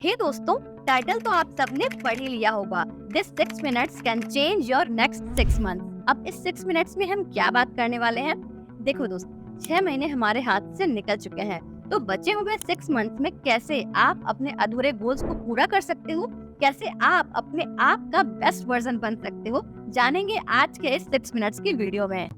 हे दोस्तों, टाइटल तो आप सबने पढ़ ही लिया होगा। This 6 minutes can change your next 6 month. अब इस 6 मिनट्स में हम क्या बात करने वाले हैं? देखो दोस्त, 6 महीने हमारे हाथ से निकल चुके हैं, तो बचे हुए 6 मंथ में कैसे आप अपने अधूरे गोल्स को पूरा कर सकते हो, कैसे आप अपने आप का बेस्ट वर्जन बन सकते हो, जानेंगे आज के इस 6 मिनट्स की वीडियो में।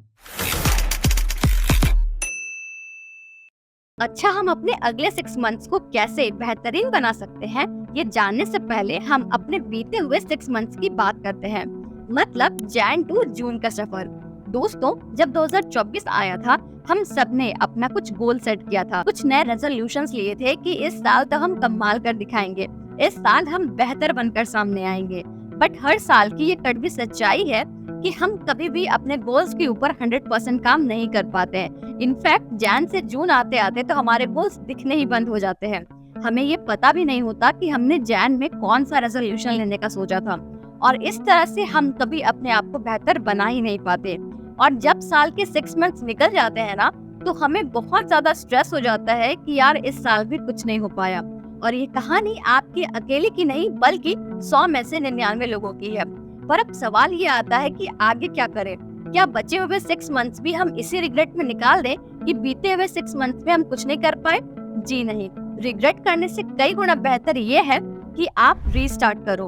अच्छा, हम अपने अगले 6 मंथ्स को कैसे बेहतरीन बना सकते हैं, ये जानने से पहले हम अपने बीते हुए 6 मंथ्स की बात करते हैं। मतलब जैन टू जून का सफर। दोस्तों, जब 2024 आया था, हम सबने अपना कुछ गोल सेट किया था, कुछ नए रेजोल्यूशंस लिए थे कि इस साल तो हम कमाल कर दिखाएंगे, इस साल हम बेहतर बनकर सामने आएंगे। बट हर साल की ये कड़वी सच्चाई है कि हम कभी भी अपने गोल्स के ऊपर 100% काम नहीं कर पाते हैं। इनफैक्ट जैन से जून आते आते तो हमारे गोल्स दिखने ही बंद हो जाते हैं। हमें ये पता भी नहीं होता कि हमने जैन में कौन सा रेजोल्यूशन लेने का सोचा था, और इस तरह से हम कभी अपने आप को बेहतर बना ही नहीं पाते। और जब साल के 6 मंथ्स निकल जाते हैं ना, तो हमें बहुत ज्यादा स्ट्रेस हो जाता है कि यार इस साल भी कुछ नहीं हो पाया। और ये कहानी आपकी अकेले की नहीं, बल्कि 100 में से 99 लोगों की है। पर अब सवाल ये आता है कि आगे क्या करें? क्या बचे हुए 6 मंथ्स भी हम इसी रिग्रेट में निकाल दें कि बीते हुए 6 मंथ्स में हम कुछ नहीं कर पाए? जी नहीं, रिग्रेट करने से कई गुना बेहतर ये है कि आप रीस्टार्ट करो।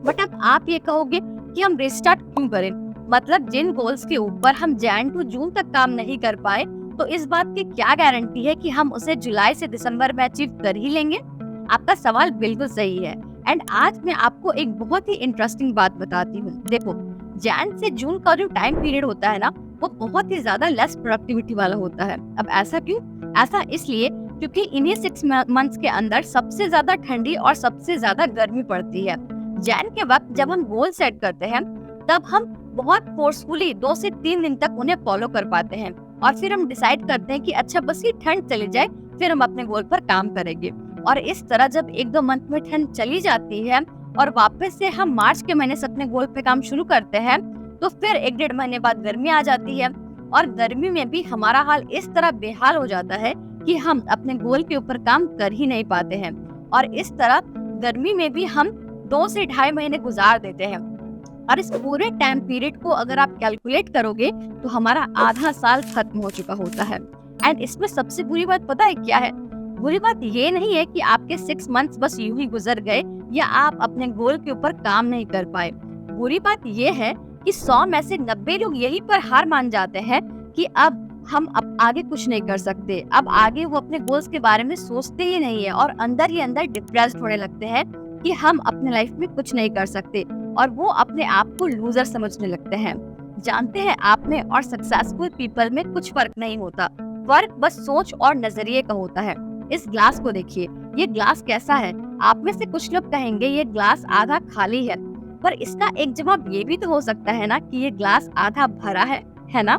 बट अब आप ये कहोगे कि हम रीस्टार्ट क्यों करें? मतलब जिन गोल्स के ऊपर हम जैन टू जून तक काम नहीं कर पाए, तो इस बात की क्या गारंटी है कि हम उसे जुलाई से दिसंबर में अचीव कर ही लेंगे? आपका सवाल बिल्कुल सही है। एंड आज मैं आपको एक बहुत ही इंटरेस्टिंग बात बताती हूँ। देखो, जैन से जून का जो टाइम पीरियड होता है ना, वो बहुत ही ज्यादा लेस प्रोडक्टिविटी वाला होता है। अब ऐसा क्यों? ऐसा इसलिए क्योंकि इन्हीं 6 मंथ्स के अंदर सबसे ज्यादा ठंडी और सबसे ज्यादा गर्मी पड़ती है। जैन के वक्त जब हम गोल सेट करते हैं, तब हम बहुत फोर्सफुली 2 से 3 दिन तक उन्हें फॉलो कर पाते हैं, और फिर हम डिसाइड करते हैं कि अच्छा बस ये ठंड चली जाए, फिर हम अपने गोल पर काम करेंगे। और इस तरह जब 1-2 मंथ में ठंड चली जाती है और वापस से हम मार्च के महीने से अपने गोल पे काम शुरू करते हैं, तो फिर 1-1.5 महीने बाद गर्मी आ जाती है, और गर्मी में भी हमारा हाल इस तरह बेहाल हो जाता है कि हम अपने गोल के ऊपर काम कर ही नहीं पाते हैं। और इस तरह गर्मी में भी हम 2 से 2.5 महीने गुजार देते हैं। और इस पूरे टाइम पीरियड को अगर आप कैलकुलेट करोगे, तो हमारा आधा साल खत्म हो चुका होता है। एंड इसमें सबसे बुरी बात पता है क्या है? बुरी बात ये नहीं है कि आपके 6 मंथ्स बस यूं ही गुजर गए या आप अपने गोल के ऊपर काम नहीं कर पाए। बुरी बात ये है कि 100 में से 90 लोग यही पर हार मान जाते हैं कि अब हम आगे कुछ नहीं कर सकते। अब आगे वो अपने गोल्स के बारे में सोचते ही नहीं है, और अंदर ही अंदर डिप्रेस्ड होने लगते हैं कि हम अपने लाइफ में कुछ नहीं कर सकते, और वो अपने आप को लूजर समझने लगते हैं। जानते हैं, आप में और सक्सेसफुल पीपल में कुछ फर्क नहीं होता। फर्क बस सोच और नजरिए का होता है। इस ग्लास को देखिए, ये ग्लास कैसा है? आप में से कुछ लोग कहेंगे ये ग्लास आधा खाली है, पर इसका एक जवाब ये भी तो हो सकता है ना कि ये ग्लास आधा भरा है ना?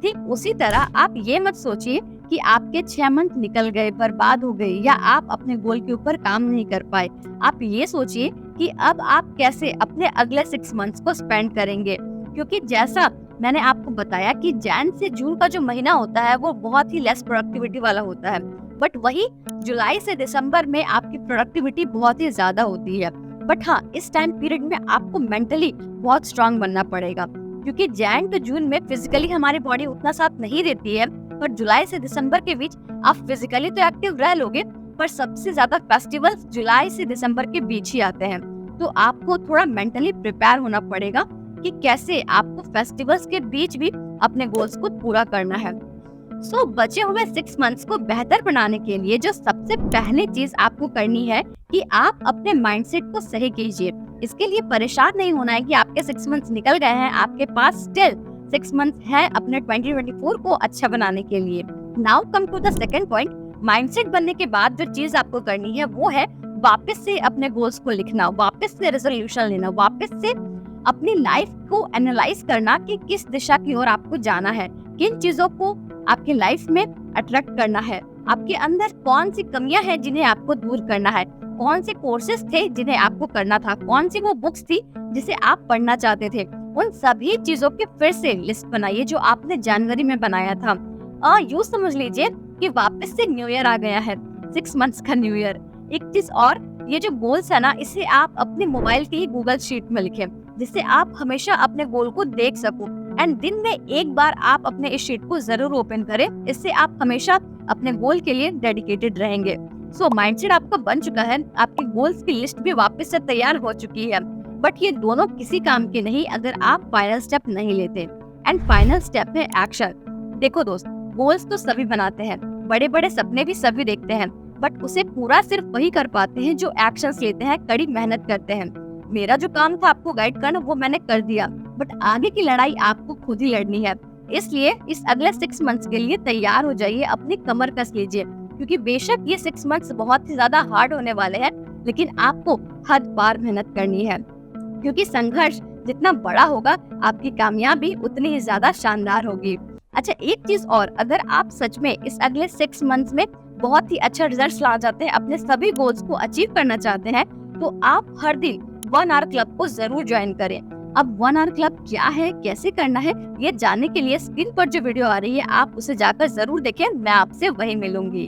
ठीक उसी तरह आप ये मत सोचिए कि आपके 6 मंथ निकल गए, बर्बाद हो गए, या आप अपने गोल के ऊपर काम नहीं कर पाए। आप ये सोचिए कि अब आप कैसे अपने अगले 6 मंथ्स को स्पेंड करेंगे। क्योंकि जैसा मैंने आपको बताया कि जैन से जून का जो महीना होता है वो बहुत ही लेस प्रोडक्टिविटी वाला होता है, बट वही जुलाई से दिसंबर में आपकी प्रोडक्टिविटी बहुत ही ज्यादा होती है। बट हाँ, इस टाइम पीरियड में आपको मेंटली बहुत स्ट्रांग बनना पड़ेगा, क्योंकि जैन टू जून में फिजिकली हमारी बॉडी उतना साथ नहीं देती है, पर जुलाई से दिसंबर के बीच आप फिजिकली तो एक्टिव रह लोगे, पर सबसे ज्यादा फेस्टिवल्स जुलाई से दिसंबर के बीच ही आते हैं। तो आपको थोड़ा मेंटली प्रिपेयर होना पड़ेगा कि कैसे आपको फेस्टिवल्स के बीच भी अपने गोल्स को पूरा करना है। सो बचे हुए 6 मंथ्स को बेहतर बनाने के लिए जो सबसे पहले चीज आपको करनी है कि आप अपने माइंडसेट को सही कीजिए। इसके लिए परेशान नहीं होना है कि आपके 6 मंथ्स निकल गए हैं, आपके पास स्टिल 6 मंथ्स है अपने 2024 को अच्छा बनाने के लिए। Now come to the second point. Mindset बनने के बाद जो चीज आपको करनी है वो है वापस से अपने गोल्स को लिखना, वापस से रेजोल्यूशन लेना, वापस से अपनी लाइफ को एनालाइज करना कि किस दिशा की ओर आपको जाना है, किन चीजों को आपकी लाइफ में अट्रैक्ट करना है, आपके अंदर कौन सी कमियां हैं जिन्हें आपको दूर करना है, कौन से कोर्सेज थे जिन्हें आपको करना था, कौन सी वो बुक्स थी जिसे आप पढ़ना चाहते थे। उन सभी चीजों की फिर से लिस्ट बनाइए जो आपने जनवरी में बनाया था। यूँ समझ लीजिए कि वापस से न्यू ईयर आ गया है, 6 मंथ्स का न्यू ईयर। एक चीज और ये जो गोल्स है ना, इसे आप अपने मोबाइल के ही गूगल शीट में लिखें, जिससे आप हमेशा अपने गोल को देख सको। एंड दिन में एक बार आप अपने इस शीट को जरूर ओपन करें, इससे आप हमेशा अपने गोल के लिए डेडिकेटेड रहेंगे। सो माइंडसेट आपका बन चुका है, आपकी गोल्स की लिस्ट भी वापस से तैयार हो चुकी है। बट ये दोनों किसी काम के नहीं अगर आप फाइनल स्टेप नहीं लेते। एंड फाइनल स्टेप है एक्शन। देखो दोस्त, गोल्स तो सभी बनाते हैं, बड़े बड़े सपने भी सभी देखते हैं, बट उसे पूरा सिर्फ वही कर पाते हैं जो एक्शंस लेते हैं, कड़ी मेहनत करते हैं। मेरा जो काम था आपको गाइड करना, वो मैंने कर दिया, बट आगे की लड़ाई आपको खुद ही लड़नी है। इसलिए इस अगले 6 मंथ्स के लिए तैयार हो जाइए, अपनी कमर कस लीजिए, क्योंकि बेशक ये 6 मंथ्स बहुत ही ज्यादा हार्ड होने वाले हैं, लेकिन आपको हद पार मेहनत करनी है, क्योंकि संघर्ष जितना बड़ा होगा आपकी कामयाबी उतनी ही ज्यादा शानदार होगी। अच्छा, एक चीज और, अगर आप सच में इस अगले 6 मंथ्स में बहुत ही अच्छा रिजल्ट ला जाते हैं, अपने सभी गोल्स को अचीव करना चाहते हैं, तो आप हर दिन 1 आवर क्लब को जरूर ज्वाइन करें। अब 1 आवर क्लब क्या है, कैसे करना है, ये जानने के लिए स्क्रीन पर जो वीडियो आ रही है आप उसे जाकर जरूर देखें। मैं आपसे वहीं मिलूंगी।